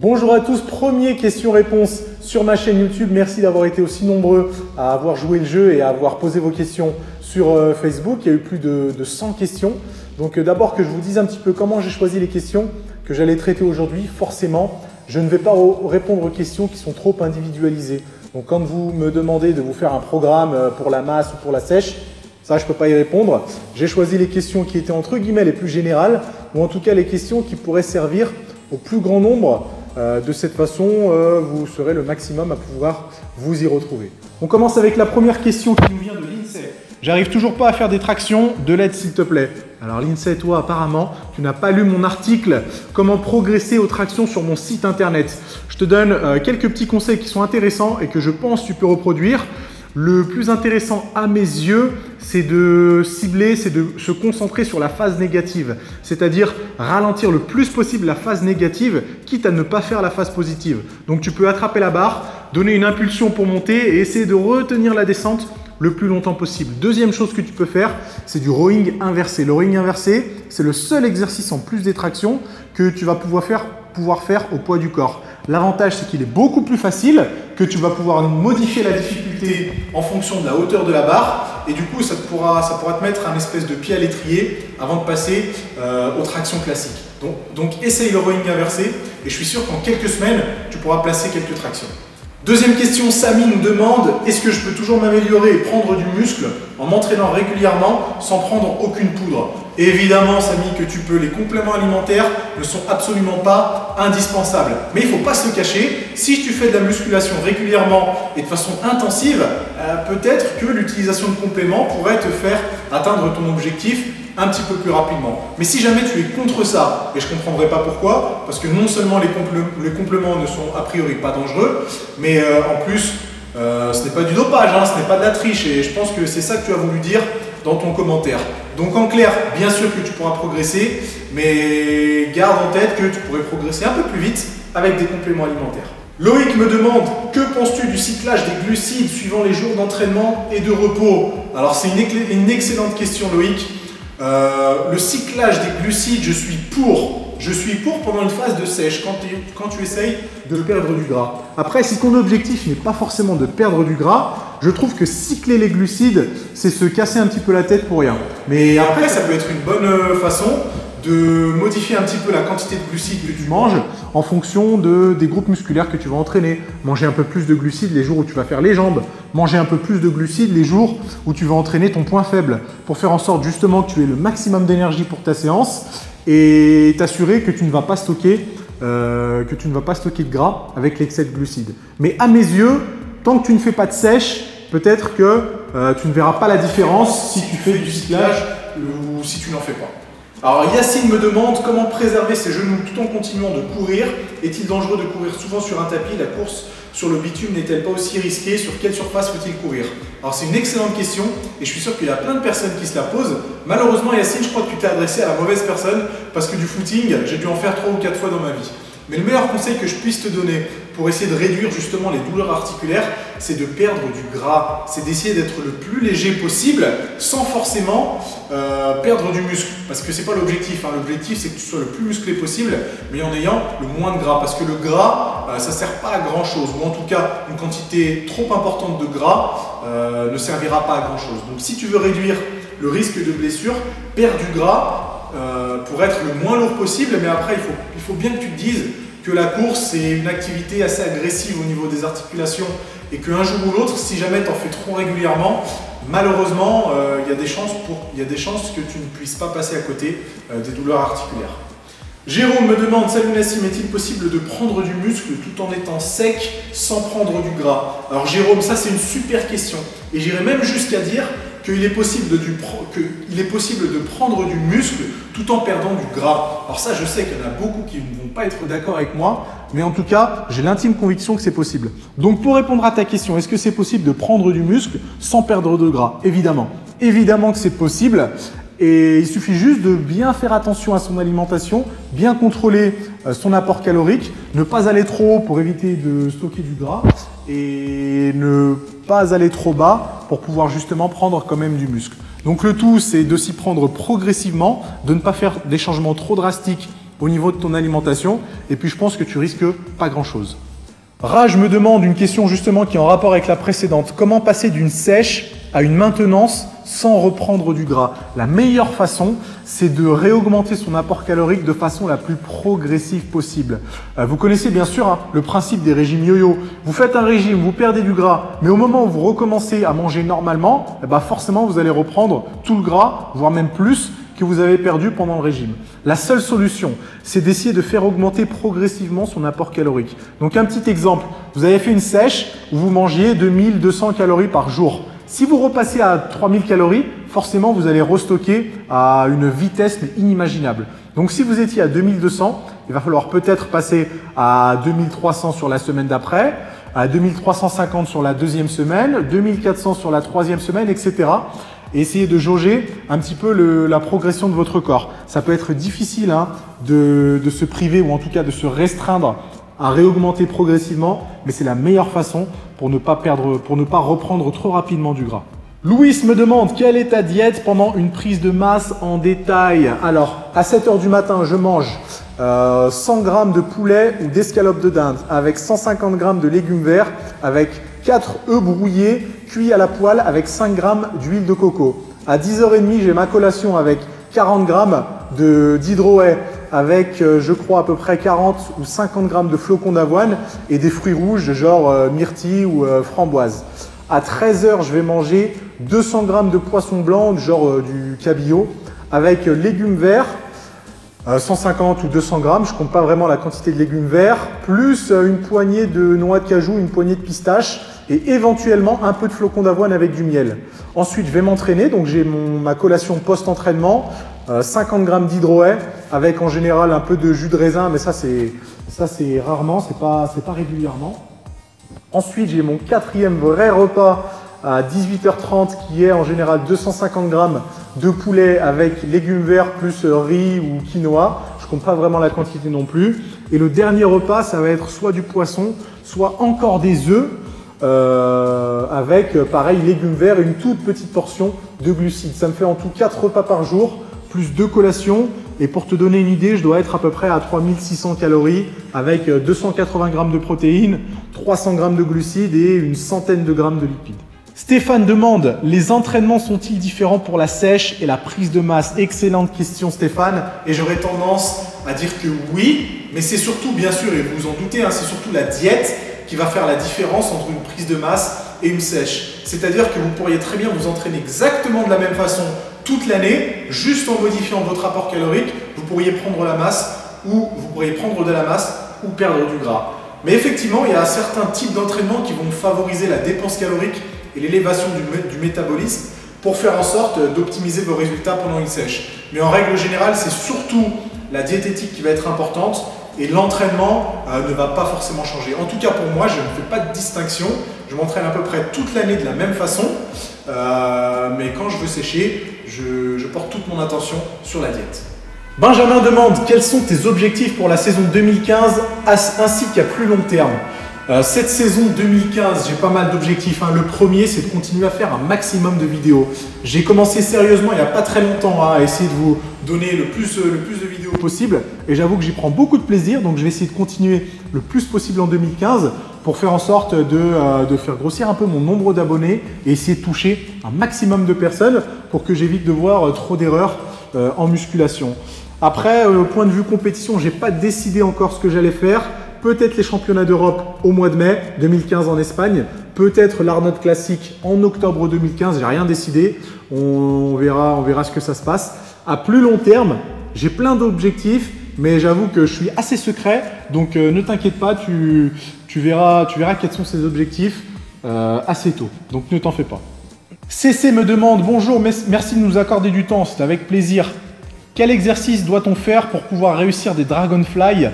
Bonjour à tous, première question-réponse sur ma chaîne YouTube. Merci d'avoir été aussi nombreux à avoir joué le jeu et à avoir posé vos questions sur Facebook. Il y a eu plus de 100 questions. Donc d'abord que je vous dise un petit peu comment j'ai choisi les questions que j'allais traiter aujourd'hui. Forcément, je ne vais pas répondre aux questions qui sont trop individualisées. Donc quand vous me demandez de vous faire un programme pour la masse ou pour la sèche, ça je ne peux pas y répondre. J'ai choisi les questions qui étaient entre guillemets les plus générales ou en tout cas les questions qui pourraient servir au plus grand nombre. De cette façon, vous serez le maximum à pouvoir vous y retrouver. On commence avec la première question qui nous vient de l'INSEE. J'arrive toujours pas à faire des tractions, de l'aide s'il te plaît. Alors l'INSEE, toi apparemment, tu n'as pas lu mon article « Comment progresser aux tractions sur mon site internet ». Je te donne quelques petits conseils qui sont intéressants et que je pense que tu peux reproduire. Le plus intéressant à mes yeux, c'est de cibler, c'est de se concentrer sur la phase négative. C'est-à-dire ralentir le plus possible la phase négative, quitte à ne pas faire la phase positive. Donc tu peux attraper la barre, donner une impulsion pour monter et essayer de retenir la descente le plus longtemps possible. Deuxième chose que tu peux faire, c'est du rowing inversé. Le rowing inversé, c'est le seul exercice en plus des tractions que tu vas pouvoir faire au poids du corps. L'avantage, c'est qu'il est beaucoup plus facile, que tu vas pouvoir modifier la difficulté en fonction de la hauteur de la barre et du coup, ça pourra te mettre un espèce de pied à l'étrier avant de passer aux tractions classiques. Donc essaye le rowing inversé et je suis sûr qu'en quelques semaines, tu pourras placer quelques tractions. Deuxième question, Samy nous demande « Est-ce que je peux toujours m'améliorer et prendre du muscle en m'entraînant régulièrement sans prendre aucune poudre ?» Évidemment, Samy, que tu peux. Les compléments alimentaires ne sont absolument pas indispensables. Mais il ne faut pas se le cacher. Si tu fais de la musculation régulièrement et de façon intensive, peut-être que l'utilisation de compléments pourrait te faire atteindre ton objectif un petit peu plus rapidement. Mais si jamais tu es contre ça, et je ne comprendrai pas pourquoi, parce que non seulement les compléments ne sont a priori pas dangereux, mais en plus, ce n'est pas du dopage, hein, ce n'est pas de la triche, et je pense que c'est ça que tu as voulu dire dans ton commentaire. Donc en clair, bien sûr que tu pourras progresser, mais garde en tête que tu pourrais progresser un peu plus vite avec des compléments alimentaires. Loïc me demande « Que penses-tu du cyclage des glucides suivant les jours d'entraînement et de repos ?» Alors c'est une excellente question, Loïc. Le cyclage des glucides, je suis pour pendant une phase de sèche, quand tu essayes de perdre du gras. Après, si ton objectif n'est pas forcément de perdre du gras, je trouve que cycler les glucides, c'est se casser un petit peu la tête pour rien. Mais après, ça peut être une bonne façon de modifier un petit peu la quantité de glucides que tu manges en fonction des groupes musculaires que tu vas entraîner. Manger un peu plus de glucides les jours où tu vas faire les jambes. Manger un peu plus de glucides les jours où tu vas entraîner ton point faible pour faire en sorte justement que tu aies le maximum d'énergie pour ta séance et t'assurer que tu ne vas pas stocker de gras avec l'excès de glucides. Mais à mes yeux, tant que tu ne fais pas de sèche, peut-être que tu ne verras pas la différence si tu fais du cyclage ou si tu n'en fais pas. Alors Yacine me demande comment préserver ses genoux tout en continuant de courir. Est-il dangereux de courir souvent sur un tapis? La course sur le bitume n'est-elle pas aussi risquée? Sur quelle surface faut-il courir? Alors c'est une excellente question et je suis sûr qu'il y a plein de personnes qui se la posent. Malheureusement Yacine, je crois que tu t'es adressé à la mauvaise personne parce que du footing, j'ai dû en faire 3 ou 4 fois dans ma vie. Mais le meilleur conseil que je puisse te donner pour essayer de réduire justement les douleurs articulaires, c'est de perdre du gras. C'est d'essayer d'être le plus léger possible sans forcément perdre du muscle. Parce que ce n'est pas l'objectif. Hein. L'objectif, c'est que tu sois le plus musclé possible, mais en ayant le moins de gras. Parce que le gras, ça ne sert pas à grand chose. Ou en tout cas, une quantité trop importante de gras ne servira pas à grand chose. Donc si tu veux réduire le risque de blessure, perds du gras pour être le moins lourd possible. Mais après, il faut bien que tu te dises que la course, c'est une activité assez agressive au niveau des articulations et qu'un jour ou l'autre, si jamais tu en fais trop régulièrement, malheureusement, il y a des chances que tu ne puisses pas passer à côté des douleurs articulaires. Jérôme me demande « Salut Nassim, est-il possible de prendre du muscle tout en étant sec sans prendre du gras ?» Alors Jérôme, ça c'est une super question et j'irais même jusqu'à dire qu'il est possible de prendre du muscle tout en perdant du gras. Alors ça, je sais qu'il y en a beaucoup qui ne vont pas être d'accord avec moi, mais en tout cas, j'ai l'intime conviction que c'est possible. Donc pour répondre à ta question, est-ce que c'est possible de prendre du muscle sans perdre de gras? Évidemment. Évidemment que c'est possible. Et il suffit juste de bien faire attention à son alimentation, bien contrôler son apport calorique, ne pas aller trop haut pour éviter de stocker du gras et ne pas aller trop bas pour pouvoir justement prendre quand même du muscle. Donc le tout, c'est de s'y prendre progressivement, de ne pas faire des changements trop drastiques au niveau de ton alimentation. Et puis je pense que tu risques pas grand-chose. Raj me demande une question justement qui est en rapport avec la précédente. Comment passer d'une sèche à une maintenance sans reprendre du gras? La meilleure façon, c'est de réaugmenter son apport calorique de façon la plus progressive possible. Vous connaissez bien sûr le principe des régimes yo-yo. Vous faites un régime, vous perdez du gras, mais au moment où vous recommencez à manger normalement, forcément vous allez reprendre tout le gras, voire même plus que vous avez perdu pendant le régime. La seule solution, c'est d'essayer de faire augmenter progressivement son apport calorique. Donc un petit exemple, vous avez fait une sèche où vous mangiez 2200 calories par jour. Si vous repassez à 3000 calories, forcément vous allez restocker à une vitesse inimaginable. Donc si vous étiez à 2200, il va falloir peut-être passer à 2300 sur la semaine d'après, à 2350 sur la deuxième semaine, 2400 sur la troisième semaine, etc. Et essayez de jauger un petit peu la progression de votre corps. Ça peut être difficile de se priver ou en tout cas de se restreindre à réaugmenter progressivement, mais c'est la meilleure façon pour ne pas reprendre trop rapidement du gras. Louis me demande quelle est ta diète pendant une prise de masse en détail. Alors, à 7 h du matin, je mange 100 g de poulet ou d'escalope de dinde avec 150 g de légumes verts avec 4 œufs brouillés cuits à la poêle avec 5 g d'huile de coco. À 10h30, j'ai ma collation avec 40 g d'hydroet avec, je crois, à peu près 40 ou 50 g de flocons d'avoine et des fruits rouges genre myrtille ou framboise. À 13 h, je vais manger 200 g de poisson blanc, genre du cabillaud, avec légumes verts, 150 ou 200 g, je ne compte pas vraiment la quantité de légumes verts, plus une poignée de noix de cajou, une poignée de pistache et éventuellement un peu de flocons d'avoine avec du miel. Ensuite, je vais m'entraîner, donc j'ai ma collation post-entraînement, 50 g d'hydroet avec en général un peu de jus de raisin, mais ça c'est rarement, c'est pas régulièrement. Ensuite, j'ai mon quatrième vrai repas à 18h30 qui est en général 250 g de poulet avec légumes verts plus riz ou quinoa. Je ne compte pas vraiment la quantité non plus. Et le dernier repas, ça va être soit du poisson, soit encore des œufs avec pareil légumes verts et une toute petite portion de glucides. Ça me fait en tout 4 repas par jour plus 2 collations. Et pour te donner une idée, je dois être à peu près à 3600 calories avec 280 g de protéines, 300 g de glucides et une centaine de grammes de lipides. Stéphane demande, les entraînements sont-ils différents pour la sèche et la prise de masse? Excellente question Stéphane, et j'aurais tendance à dire que oui, mais c'est surtout, bien sûr, et vous vous en doutez, c'est surtout la diète qui va faire la différence entre une prise de masse et une sèche. C'est-à-dire que vous pourriez très bien vous entraîner exactement de la même façon toute l'année, juste en modifiant votre apport calorique, vous pourriez prendre la masse ou vous pourriez prendre de la masse ou perdre du gras. Mais effectivement, il y a certains types d'entraînement qui vont favoriser la dépense calorique et l'élévation du métabolisme pour faire en sorte d'optimiser vos résultats pendant une sèche. Mais en règle générale, c'est surtout la diététique qui va être importante et l'entraînement ne va pas forcément changer. En tout cas pour moi, je ne fais pas de distinction. Je m'entraîne à peu près toute l'année de la même façon, mais quand je veux sécher, je porte toute mon attention sur la diète. Benjamin demande quels sont tes objectifs pour la saison 2015 ainsi qu'à plus long terme. Cette saison 2015, j'ai pas mal d'objectifs. Le premier, c'est de continuer à faire un maximum de vidéos. J'ai commencé sérieusement il n'y a pas très longtemps à essayer de vous donner le plus de vidéos possible. Et j'avoue que j'y prends beaucoup de plaisir. Donc je vais essayer de continuer le plus possible en 2015 pour faire en sorte de faire grossir un peu mon nombre d'abonnés et essayer de toucher un maximum de personnes pour que j'évite de voir trop d'erreurs en musculation. Après, au point de vue compétition, je n'ai pas décidé encore ce que j'allais faire. Peut-être les championnats d'Europe au mois de mai 2015 en Espagne, peut-être l'Arnold Classic en octobre 2015, j'ai rien décidé, on verra ce que ça se passe. À plus long terme, j'ai plein d'objectifs, mais j'avoue que je suis assez secret, donc ne t'inquiète pas, tu verras quels sont ces objectifs assez tôt, donc ne t'en fais pas. CC me demande, bonjour, merci de nous accorder du temps, c'est avec plaisir. Quel exercice doit-on faire pour pouvoir réussir des Dragonfly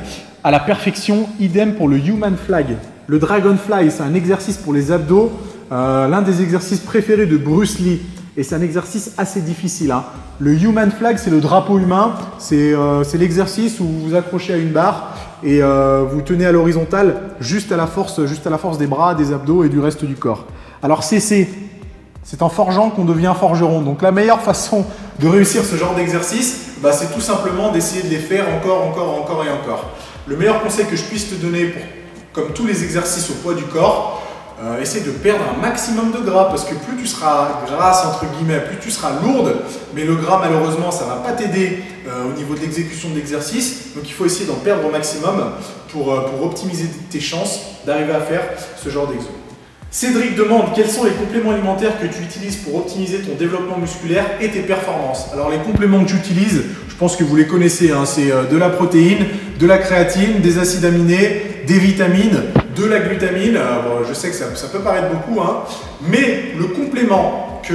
à la perfection? Idem pour le Human Flag. Le Dragonfly, c'est un exercice pour les abdos, l'un des exercices préférés de Bruce Lee. Et c'est un exercice assez difficile. Le Human Flag, c'est le drapeau humain. C'est l'exercice où vous vous accrochez à une barre et vous tenez à l'horizontale juste à la force des bras, des abdos et du reste du corps. Alors CC, C'est en forgeant qu'on devient forgeron. Donc la meilleure façon de réussir ce genre d'exercice, c'est tout simplement d'essayer de les faire encore et encore. Le meilleur conseil que je puisse te donner, comme tous les exercices au poids du corps, essaie de perdre un maximum de gras, parce que plus tu seras grasse, entre guillemets, plus tu seras lourde, mais le gras, malheureusement, ça ne va pas t'aider au niveau de l'exécution de l'exercice. Donc il faut essayer d'en perdre au maximum pour optimiser tes chances d'arriver à faire ce genre d'exo. Cédric demande quels sont les compléments alimentaires que tu utilises pour optimiser ton développement musculaire et tes performances. Alors les compléments que j'utilise, je pense que vous les connaissez, hein, c'est de la protéine, de la créatine, des acides aminés, des vitamines, de la glutamine. Bon, je sais que ça peut paraître beaucoup, hein, mais le complément qui,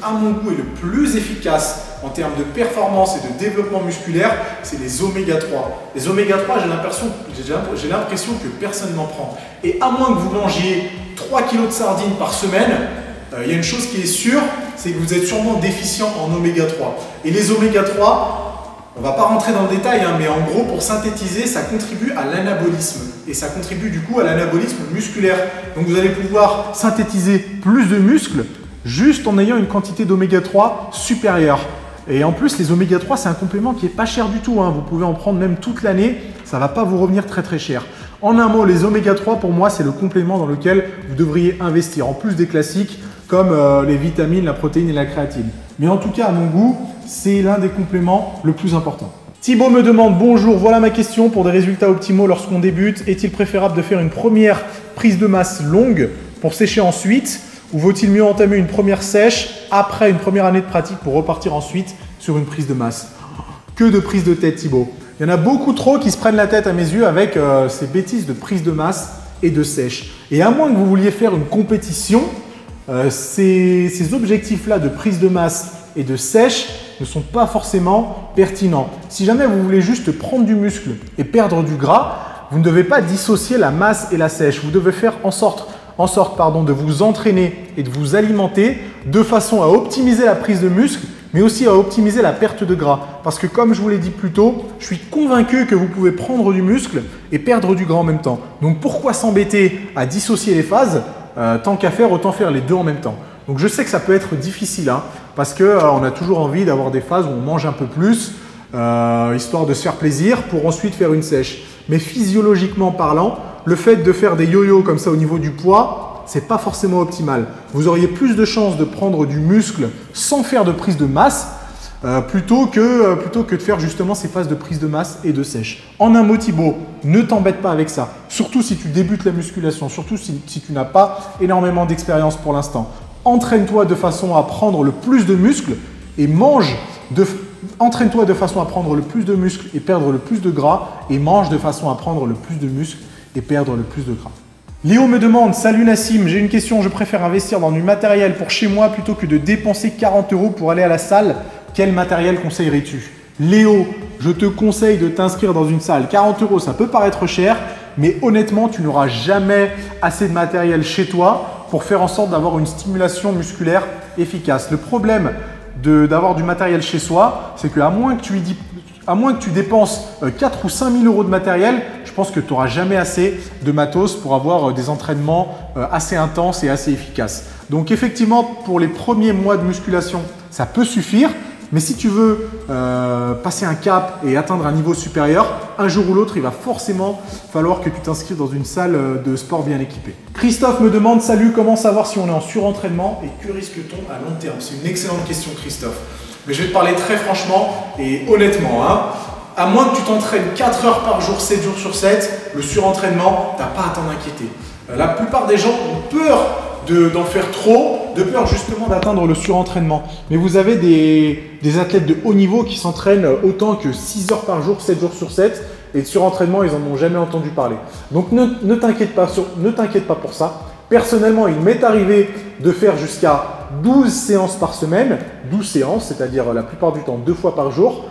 à mon goût, est le plus efficace en termes de performance et de développement musculaire, c'est les oméga 3. Les oméga 3, j'ai l'impression que personne n'en prend. Et à moins que vous mangiez 3 kg de sardines par semaine, il y a une chose qui est sûre, c'est que vous êtes sûrement déficient en oméga 3. Et les oméga 3, on ne va pas rentrer dans le détail, hein, mais en gros, pour synthétiser, ça contribue à l'anabolisme. Et ça contribue du coup à l'anabolisme musculaire. Donc vous allez pouvoir synthétiser plus de muscles juste en ayant une quantité d'oméga 3 supérieure. Et en plus, les oméga 3, c'est un complément qui n'est pas cher du tout, hein. Vous pouvez en prendre même toute l'année, ça ne va pas vous revenir très cher. En un mot, les oméga 3, pour moi, c'est le complément dans lequel vous devriez investir, en plus des classiques comme les vitamines, la protéine et la créatine. Mais en tout cas, à mon goût, c'est l'un des compléments le plus important. Thibaut me demande, bonjour, voilà ma question, pour des résultats optimaux lorsqu'on débute, est-il préférable de faire une première prise de masse longue pour sécher ensuite, ou vaut-il mieux entamer une première sèche après une première année de pratique pour repartir ensuite sur une prise de masse? Que de prise de tête, Thibaut. Il y en a beaucoup trop qui se prennent la tête à mes yeux avec ces bêtises de prise de masse et de sèche. Et à moins que vous vouliez faire une compétition, ces objectifs-là de prise de masse et de sèche ne sont pas forcément pertinents. Si jamais vous voulez juste prendre du muscle et perdre du gras, vous ne devez pas dissocier la masse et la sèche. Vous devez faire en sorte de vous entraîner et de vous alimenter de façon à optimiser la prise de muscle, mais aussi à optimiser la perte de gras. Parce que comme je vous l'ai dit plus tôt, je suis convaincu que vous pouvez prendre du muscle et perdre du gras en même temps. Donc pourquoi s'embêter à dissocier les phases? Tant qu'à faire, autant faire les deux en même temps. Donc je sais que ça peut être difficile, hein, parce qu'on a toujours envie d'avoir des phases où on mange un peu plus, histoire de se faire plaisir, pour ensuite faire une sèche. Mais physiologiquement parlant, le fait de faire des yo-yo comme ça au niveau du poids, c'est pas forcément optimal. Vous auriez plus de chances de prendre du muscle sans faire de prise de masse, plutôt que de faire justement ces phases de prise de masse et de sèche. En un mot, Thibaut, ne t'embête pas avec ça. Surtout si tu débutes la musculation, surtout si tu n'as pas énormément d'expérience pour l'instant. Entraîne-toi de façon à prendre le plus de muscles et entraîne-toi de façon à prendre le plus de muscles et perdre le plus de gras, et mange de façon à prendre le plus de muscles et perdre le plus de gras. Léo me demande, salut Nassim, j'ai une question, je préfère investir dans du matériel pour chez moi plutôt que de dépenser 40 € pour aller à la salle. Quel matériel conseillerais-tu? Léo, je te conseille de t'inscrire dans une salle. 40 €, ça peut paraître cher, mais honnêtement, tu n'auras jamais assez de matériel chez toi pour faire en sorte d'avoir une stimulation musculaire efficace. Le problème d'avoir du matériel chez soi, c'est qu'à moins que tu dépenses 4 ou 5 000 € de matériel, je pense que tu n'auras jamais assez de matos pour avoir des entraînements assez intenses et assez efficaces. Donc effectivement, pour les premiers mois de musculation, ça peut suffire. Mais si tu veux passer un cap et atteindre un niveau supérieur, un jour ou l'autre, il va forcément falloir que tu t'inscrives dans une salle de sport bien équipée. Christophe me demande, salut, comment savoir si on est en surentraînement et que risque-t-on à long terme? C'est une excellente question, Christophe. Mais je vais te parler très franchement et honnêtement, hein. À moins que tu t'entraînes 4 heures par jour, 7 jours sur 7, le surentraînement, tu n'as pas à t'en inquiéter. La plupart des gens ont peur d'en faire trop, de peur justement d'atteindre le surentraînement. Mais vous avez des athlètes de haut niveau qui s'entraînent autant que 6 heures par jour, 7 jours sur 7, et de surentraînement, ils n'en ont jamais entendu parler. Donc ne t'inquiète pas pour ça. Personnellement, il m'est arrivé de faire jusqu'à 12 séances par semaine, 12 séances, c'est-à-dire la plupart du temps 2 fois par jour,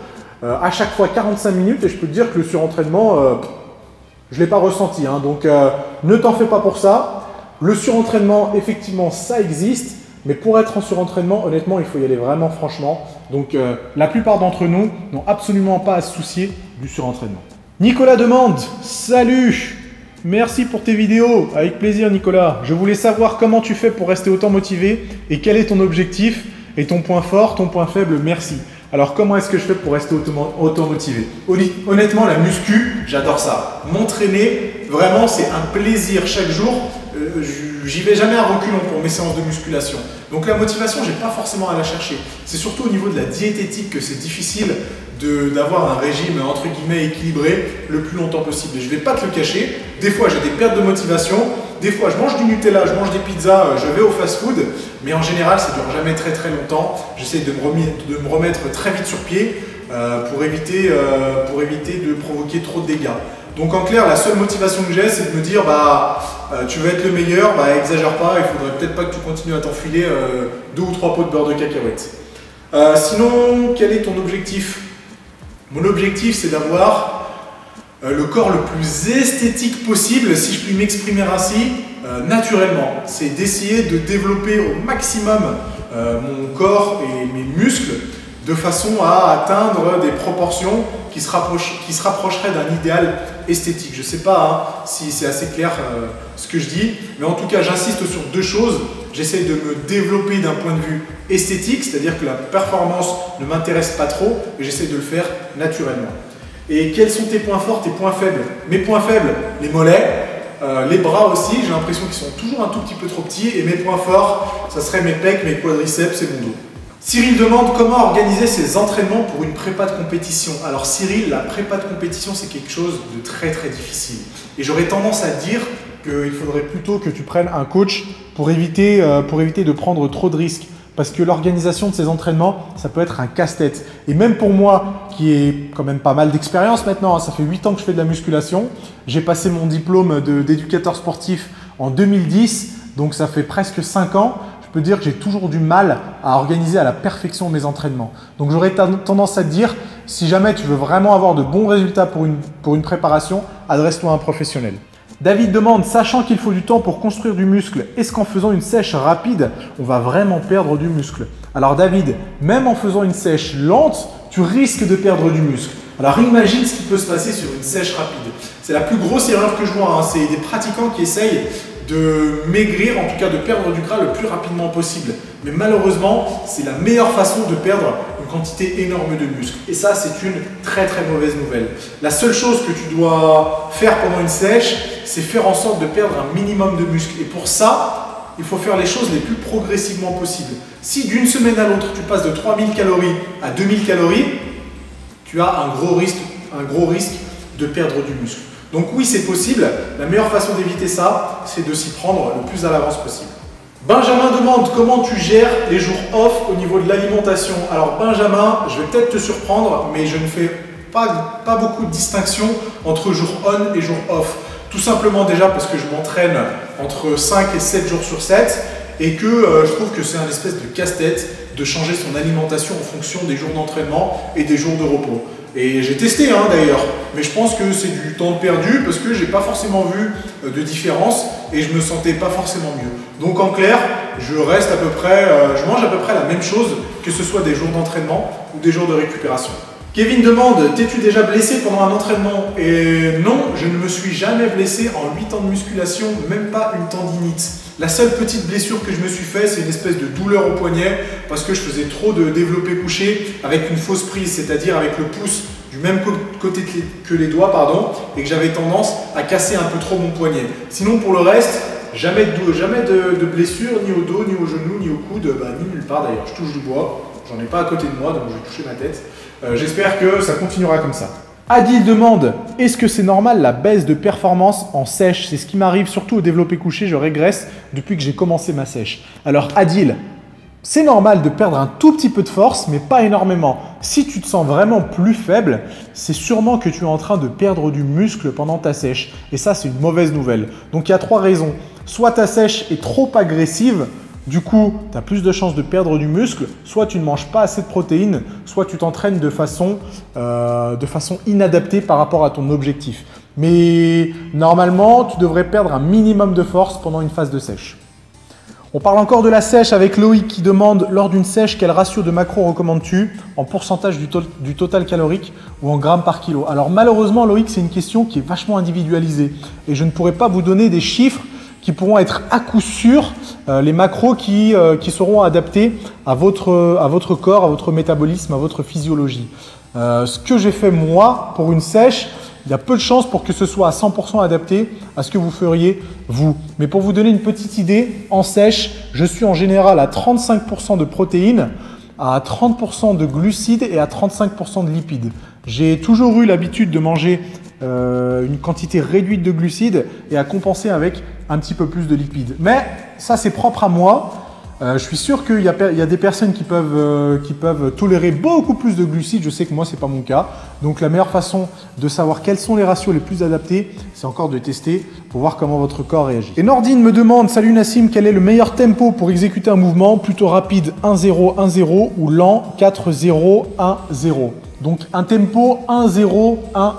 à chaque fois 45 minutes, et je peux te dire que le surentraînement, je ne l'ai pas ressenti, hein. Donc ne t'en fais pas pour ça. Le surentraînement, effectivement, ça existe, mais pour être en surentraînement, honnêtement, il faut y aller vraiment franchement. Donc, la plupart d'entre nous n'ont absolument pas à se soucier du surentraînement. Nicolas demande, salut, Merci pour tes vidéos, avec plaisir Nicolas. Je voulais savoir comment tu fais pour rester autant motivé et quel est ton objectif et ton point fort, ton point faible, merci. Alors comment est-ce que je fais pour rester autant motivé? Honnêtement, la muscu, j'adore ça. M'entraîner, vraiment c'est un plaisir chaque jour. J'y vais jamais à reculons pour mes séances de musculation. Donc la motivation, j'ai pas forcément à la chercher. C'est surtout au niveau de la diététique que c'est difficile d'avoir un régime entre guillemets équilibré le plus longtemps possible. Et je vais pas te le cacher, des fois j'ai des pertes de motivation, des fois je mange du Nutella, je mange des pizzas, je vais au fast-food, mais en général ça dure jamais très longtemps. J'essaie de me remettre très vite sur pied pour éviter de provoquer trop de dégâts. Donc en clair, la seule motivation que j'ai, c'est de me dire tu veux être le meilleur, exagère pas, il faudrait peut-être pas que tu continues à t'enfiler 2 ou 3 pots de beurre de cacahuète. Sinon, quel est ton objectif? Mon objectif, c'est d'avoir le corps le plus esthétique possible, si je puis m'exprimer ainsi, naturellement. C'est d'essayer de développer au maximum mon corps et mes muscles de façon à atteindre des proportions qui se rapprocheraient d'un idéal esthétique. Je ne sais pas si c'est assez clair ce que je dis, mais en tout cas, j'insiste sur 2 choses. J'essaie de me développer d'un point de vue esthétique, c'est-à-dire que la performance ne m'intéresse pas trop, et j'essaie de le faire naturellement. Et quels sont tes points forts, tes points faibles? Mes points faibles, les mollets, les bras aussi, j'ai l'impression qu'ils sont toujours un tout petit peu trop petits, et mes points forts, ça serait mes pecs, mes quadriceps et mon dos. Cyril demande comment organiser ses entraînements pour une prépa de compétition. Alors Cyril, la prépa de compétition, c'est quelque chose de très difficile. Et j'aurais tendance à dire qu'il faudrait plutôt que tu prennes un coach pour éviter de prendre trop de risques. Parce que l'organisation de ces entraînements, ça peut être un casse-tête. Et même pour moi, qui ai quand même pas mal d'expérience maintenant, ça fait 8 ans que je fais de la musculation, j'ai passé mon diplôme d'éducateur sportif en 2010, donc ça fait presque 5 ans. Je peux dire que j'ai toujours du mal à organiser à la perfection mes entraînements. Donc j'aurais tendance à te dire, si jamais tu veux vraiment avoir de bons résultats pour une préparation, adresse-toi à un professionnel. David demande, sachant qu'il faut du temps pour construire du muscle, est-ce qu'en faisant une sèche rapide, on va vraiment perdre du muscle? Alors David, même en faisant une sèche lente, tu risques de perdre du muscle. Alors imagine ce qui peut se passer sur une sèche rapide. C'est la plus grosse erreur que je vois. C'est des pratiquants qui essayent de maigrir, en tout cas de perdre du gras le plus rapidement possible. Mais malheureusement, c'est la meilleure façon de perdre une quantité énorme de muscles. Et ça, c'est une très mauvaise nouvelle. La seule chose que tu dois faire pendant une sèche, c'est faire en sorte de perdre un minimum de muscles. Et pour ça, il faut faire les choses les plus progressivement possibles. Si d'une semaine à l'autre, tu passes de 3000 calories à 2000 calories, tu as un gros risque de perdre du muscle. Donc oui, c'est possible. La meilleure façon d'éviter ça, c'est de s'y prendre le plus à l'avance possible. Benjamin demande comment tu gères les jours off au niveau de l'alimentation. Alors Benjamin, je vais peut-être te surprendre, mais je ne fais pas beaucoup de distinction entre jour on et jour off. Tout simplement déjà parce que je m'entraîne entre 5 et 7 jours sur 7 et que je trouve que c'est un espèce de casse-tête de changer son alimentation en fonction des jours d'entraînement et des jours de repos. Et j'ai testé d'ailleurs, mais je pense que c'est du temps perdu parce que j'ai pas forcément vu de différence et je me sentais pas forcément mieux. Donc en clair, je mange à peu près la même chose que ce soit des jours d'entraînement ou des jours de récupération. Kevin demande, t'es-tu déjà blessé pendant un entraînement? Et non, je ne me suis jamais blessé en 8 ans de musculation, même pas une tendinite. La seule petite blessure que je me suis fait, c'est une espèce de douleur au poignet parce que je faisais trop de développé couché avec une fausse prise, c'est-à-dire avec le pouce du même côté que les doigts, et que j'avais tendance à casser un peu trop mon poignet. Sinon, pour le reste, jamais de blessure, ni au dos, ni au genou, ni au coude, ni nulle part d'ailleurs. Je touche du bois, j'en ai pas à côté de moi, donc je vais toucher ma tête. J'espère que ça continuera comme ça. Adil demande, est-ce que c'est normal la baisse de performance en sèche? C'est ce qui m'arrive surtout au développé couché, je régresse depuis que j'ai commencé ma sèche. Alors Adil, c'est normal de perdre un tout petit peu de force, mais pas énormément. Si tu te sens vraiment plus faible, c'est sûrement que tu es en train de perdre du muscle pendant ta sèche. Et ça, c'est une mauvaise nouvelle. Donc il y a 3 raisons. Soit ta sèche est trop agressive, du coup, tu as plus de chances de perdre du muscle, soit tu ne manges pas assez de protéines, soit tu t'entraînes de façon inadaptée par rapport à ton objectif. Mais normalement, tu devrais perdre un minimum de force pendant une phase de sèche. On parle encore de la sèche avec Loïc qui demande, lors d'une sèche, quel ratio de macros recommandes-tu en pourcentage du total calorique ou en grammes par kilo? Alors malheureusement Loïc, c'est une question qui est vachement individualisée et je ne pourrais pas vous donner des chiffres qui pourront être à coup sûr les macros qui seront adaptés à votre corps, à votre métabolisme, à votre physiologie. Ce que j'ai fait moi pour une sèche, il y a peu de chances pour que ce soit à 100% adapté à ce que vous feriez vous. Mais pour vous donner une petite idée, en sèche, je suis en général à 35% de protéines, à 30% de glucides et à 35% de lipides. J'ai toujours eu l'habitude de manger une quantité réduite de glucides et à compenser avec un petit peu plus de lipides. Mais ça, c'est propre à moi. Je suis sûr qu'il y a des personnes qui peuvent tolérer beaucoup plus de glucides. Je sais que moi, ce n'est pas mon cas. Donc, la meilleure façon de savoir quels sont les ratios les plus adaptés, c'est encore de tester pour voir comment votre corps réagit. Et Nordine me demande, salut Nassim, quel est le meilleur tempo pour exécuter un mouvement? Plutôt rapide 1-0, 1-0 ou lent 4-0, 1-0? Donc, un tempo 1-0,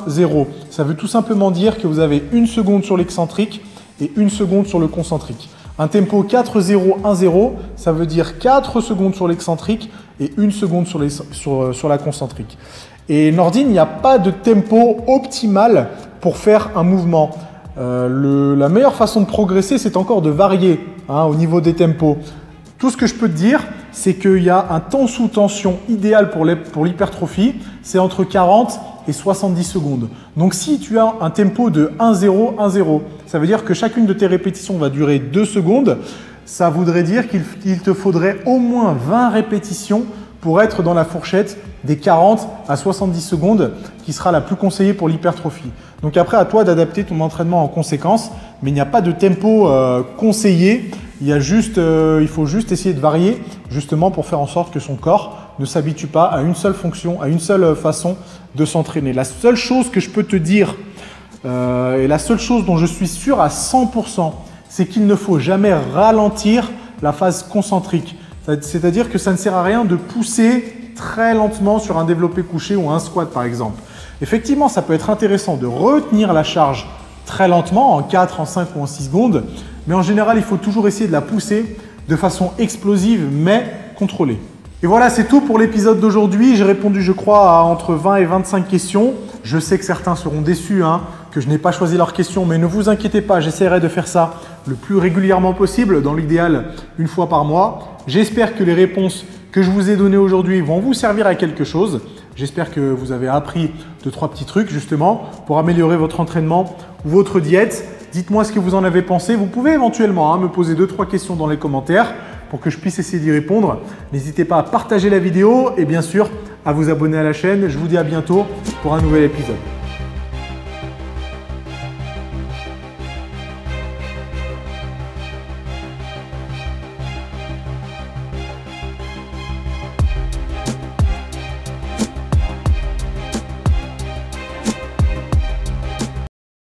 1-0. Ça veut tout simplement dire que vous avez 1 seconde sur l'excentrique et 1 seconde sur le concentrique. Un tempo 4-0, 1-0, ça veut dire 4 secondes sur l'excentrique et 1 seconde sur la concentrique. Et Nordine, il n'y a pas de tempo optimal pour faire un mouvement. La meilleure façon de progresser, c'est encore de varier au niveau des tempos. Tout ce que je peux te dire, c'est qu'il y a un temps sous tension idéal pour l'hypertrophie, c'est entre 40 et 70 secondes. Donc si tu as un tempo de 1-0, 1-0, ça veut dire que chacune de tes répétitions va durer 2 secondes. Ça voudrait dire qu'il te faudrait au moins 20 répétitions pour être dans la fourchette des 40 à 70 secondes qui sera la plus conseillée pour l'hypertrophie. Donc après, à toi d'adapter ton entraînement en conséquence, mais il n'y a pas de tempo conseillé. Il faut juste essayer de varier justement pour faire en sorte que son corps ne s'habitue pas à une seule fonction, à une seule façon de s'entraîner. La seule chose que je peux te dire et la seule chose dont je suis sûr à 100%, c'est qu'il ne faut jamais ralentir la phase concentrique. C'est-à-dire que ça ne sert à rien de pousser très lentement sur un développé couché ou un squat par exemple. Effectivement, ça peut être intéressant de retenir la charge très lentement, en 4, en 5 ou en 6 secondes, mais en général, il faut toujours essayer de la pousser de façon explosive mais contrôlée. Et voilà, c'est tout pour l'épisode d'aujourd'hui. J'ai répondu, je crois, à entre 20 et 25 questions. Je sais que certains seront déçus que je n'ai pas choisi leurs questions, mais ne vous inquiétez pas, j'essaierai de faire ça le plus régulièrement possible, dans l'idéal 1 fois par mois. J'espère que les réponses que je vous ai données aujourd'hui vont vous servir à quelque chose. J'espère que vous avez appris 2-3 petits trucs justement pour améliorer votre entraînement ou votre diète. Dites-moi ce que vous en avez pensé. Vous pouvez éventuellement me poser 2-3 questions dans les commentaires pour que je puisse essayer d'y répondre. N'hésitez pas à partager la vidéo et bien sûr à vous abonner à la chaîne. Je vous dis à bientôt pour un nouvel épisode.